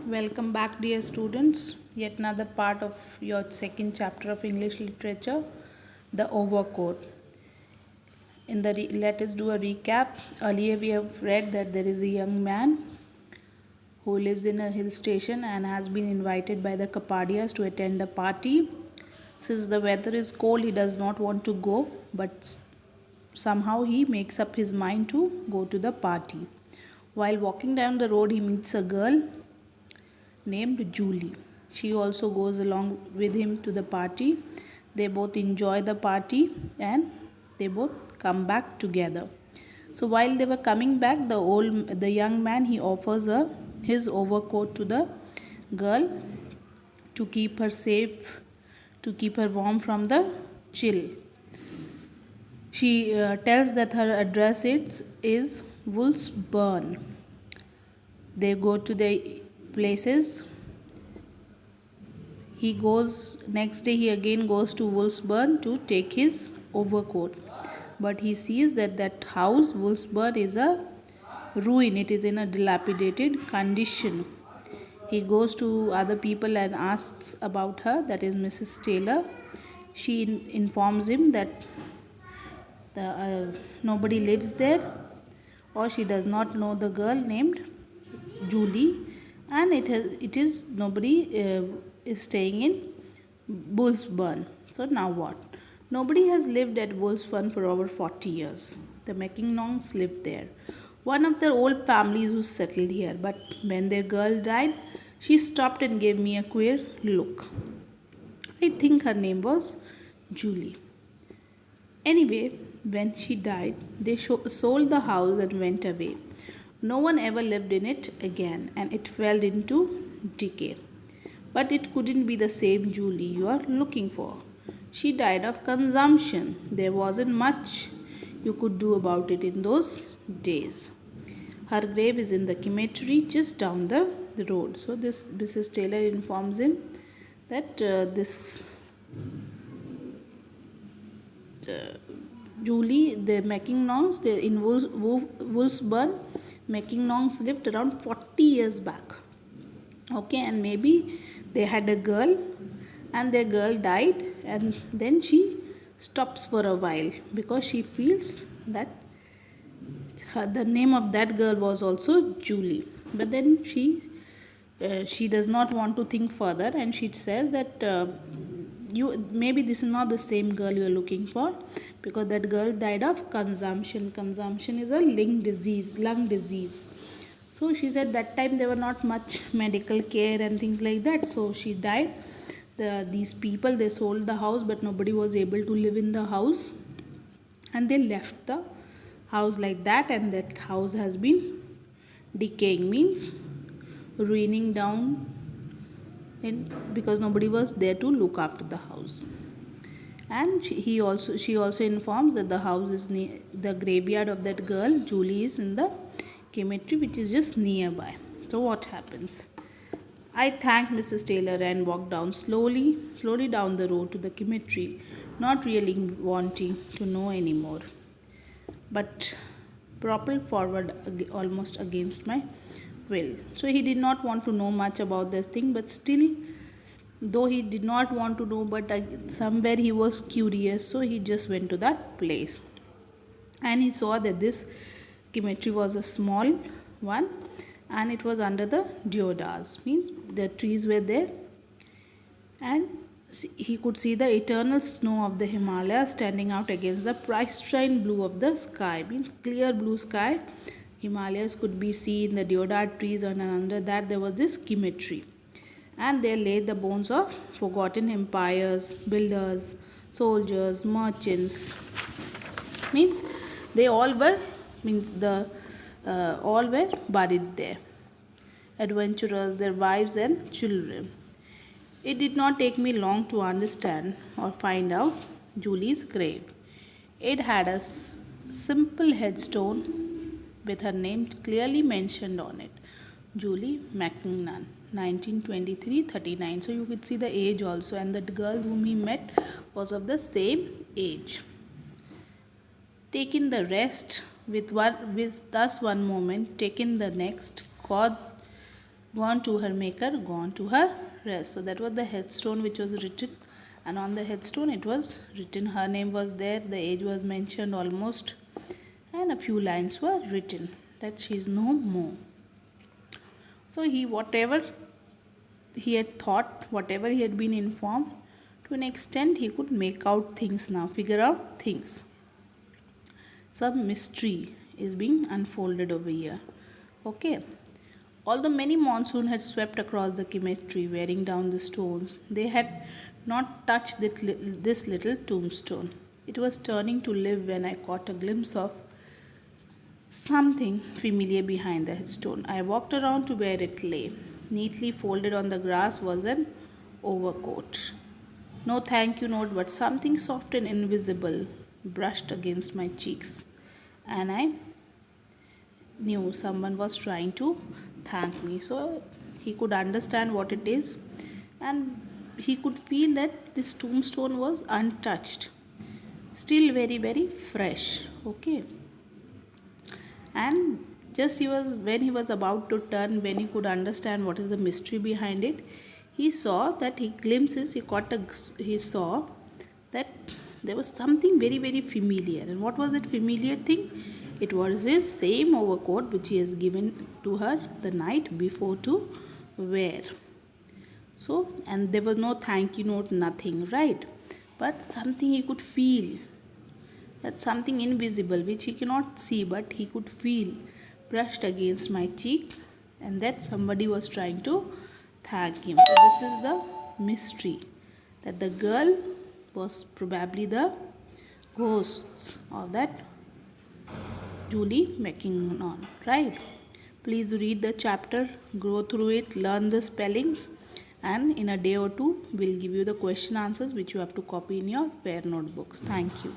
Welcome back, dear students. Yet another part of your second chapter of English literature, the overcoat. Let us do a recap. Earlier, we have read that there is a young man who lives in a hill station and has been invited by the Kapadias to attend a party. Since the weather is cold, he does not want to go, but somehow he makes up his mind to go to the party. While walking down the road, he meets a girl named Julie. She also goes along with him to the party. They both enjoy the party and they both come back together. So while they were coming back, the young man, he offers his overcoat to the girl to keep her safe, to keep her warm from the chill. She tells that her address is Woolsburn. They go to the places. He goes next day. He again goes to Woolsburn to take his overcoat, but he sees that house Woolsburn is a ruin. It is in a dilapidated condition. He goes to other people and asks about her. That is Mrs. Taylor. She informs him that nobody lives there, or she does not know the girl named Julie, and it is nobody is staying in Woolsburn. So now what? Nobody has lived at Woolsburn for over 40 years. The Mackinnons lived there. One of their old families who settled here, but when their girl died, she stopped and gave me a queer look. I think her name was Julie. Anyway, when she died, they sold the house and went away. No one ever lived in it again, and it fell into decay. But it couldn't be the same Julie you are looking for. She died of consumption. There wasn't much you could do about it in those days. Her grave is in the cemetery just down the road. So this Mrs. Taylor informs him that Julie, the Mackinnons, in Woolsburn, Mackinnons lived around 40 years back. Okay, and maybe they had a girl and their girl died, and then she stops for a while because she feels that the name of that girl was also Julie. But then she does not want to think further, and she says that maybe this is not the same girl you are looking for, because that girl died of consumption. Consumption is a lung disease. So she said that time there were not much medical care and things like that. So she died. These people, they sold the house, but nobody was able to live in the house, and they left the house like that, and that house has been decaying, means ruining down, because nobody was there to look after the house. And she also informs that the house is near the graveyard of that girl Julie is in the cemetery, which is just nearby. So what happens? I thanked Mrs. Taylor and walked down slowly down the road to the cemetery, not really wanting to know anymore, but propelled forward almost against my will. So he did not want to know much about this thing, but still, though he did not want to know, but somewhere he was curious, so he just went to that place, and he saw that this cemetery was a small one, and it was under the deodars, means the trees were there, and he could see the eternal snow of the Himalayas standing out against the pristine blue of the sky, means clear blue sky. Himalayas could be seen, the deodar trees, and under that there was this cemetery, and there lay the bones of forgotten empires, builders, soldiers, merchants, means they all were, all were buried there, adventurers, their wives and children. It did not take me long to understand or find out Julie's grave. It had a simple headstone with her name clearly mentioned on it, Julie Mackinnon, 1923-39. So you could see the age also, and that girl whom he met was of the same age. Taking the rest with thus one moment, taking the next, God Gone to her maker, gone to her rest. So that was the headstone which was written, and on the headstone it was written, her name was there, the age was mentioned almost, and a few lines were written that she is no more. So whatever he had thought, whatever he had been informed, to an extent he could make out things now, figure out things. Some mystery is being unfolded over here. Okay. Although many monsoon had swept across the cemetery, wearing down the stones, they had not touched this little tombstone. It was turning to live when I caught a glimpse of something familiar behind the headstone. I walked around to where it lay. Neatly folded on the grass was an overcoat. No thank you note, but something soft and invisible brushed against my cheeks, and I knew someone was trying to thank me. So he could understand what it is, and he could feel that this tombstone was untouched, still very, very fresh. Okay, and just when he was about to turn, when he could understand what is the mystery behind it, he saw that he saw that there was something very, very familiar. And what was that familiar thing? It was his same overcoat which he has given to her the night before to wear. So, and there was no thank you note, nothing, right? But something he could feel, that something invisible which he cannot see but he could feel, brushed against my cheek, and that somebody was trying to thank him. So this is the mystery, that the girl was probably the ghost of that Julie Mackinnon, right? Please read the chapter, go through it, learn the spellings, and in a day or two we'll give you the question answers which you have to copy in your fair notebooks. Thank you.